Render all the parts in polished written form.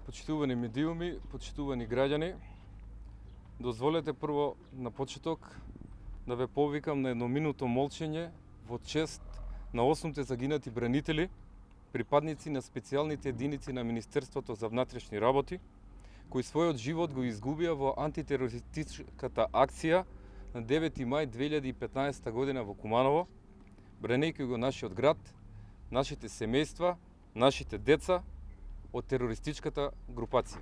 Почитувани медиуми, почитувани граѓани, дозволете прво на почеток да ве повикам на едноминутно молчење во чест на 8 загинати бранители, припадници на специјалните единици на Министерството за внатрешни работи, кои својот живот го изгубија во антитерористичката акција на 9 мај 2015 година во Куманово, бранејќи го нашиот град, нашите семејства, нашите деца од терористичката групација.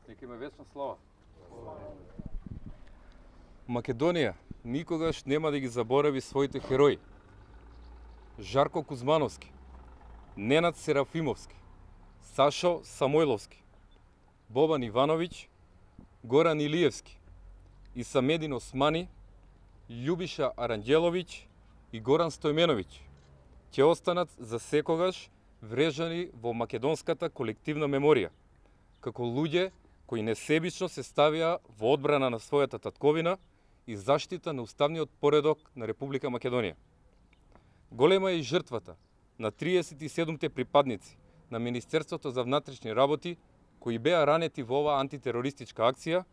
Нека има вечна слава. Македонија никогаш нема да ги заборави своите херои. Жарко Кузмановски, Ненад Серафимовски, Сашо Самојловски, Бобан Ивановиќ, Горан Илиевски, Исамедин Османи, Љубиша Аранđеловиќ и Горан Стојменовиќ ќе останат за секогаш врежани во македонската колективна меморија, како луѓе кои несебично се ставија во одбрана на својата татковина и заштита на уставниот поредок на Република Македонија. Голема е и жртвата на 37-те припадници на Министерството за внатрешни работи кои беа ранети во оваа антитерористичка акција,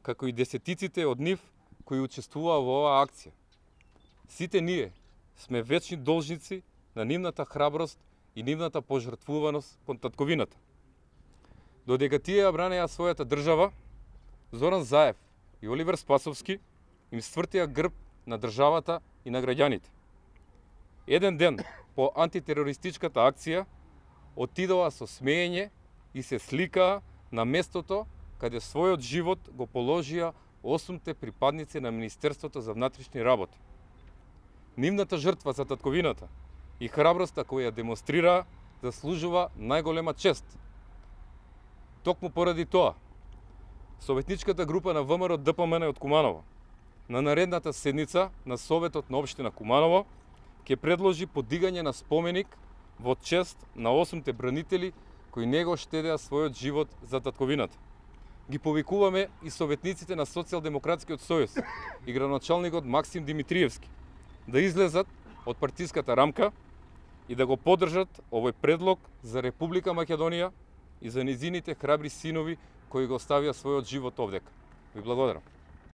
како и десетиците од нив кои учествуваа во оваа акција. Сите ние сме вечни должници на нивната храброст и нивната пожртвуваност кон татковината. Додека тие ја бранеа својата држава, Зоран Заев и Оливер Спасовски им ствртија грб на државата и на граѓаните. Еден ден по антитерористичката акција отидоа со смеење и се сликаа на местото каде својот живот го положија 8 припадници на Министерството за внатрешни работи. Нивната жртва за татковината и храброста која ја демонстрираа заслужува најголема чест. Токму поради тоа, советничката група на ВМРО ДПМН од Куманово на наредната седница на Советот на општина Куманово ќе предложи подигање на споменик во чест на 8 бранители кои не го штедеа својот живот за татковината. Ги повикуваме и советниците на Социјалдемократскиот сојуз и градоначалникот Максим Димитриевски да излезат од партиската рамка и да го поддржат овој предлог за Република Македонија и за незините храбри синови кои го ставија својот живот овдека. Ви благодарам.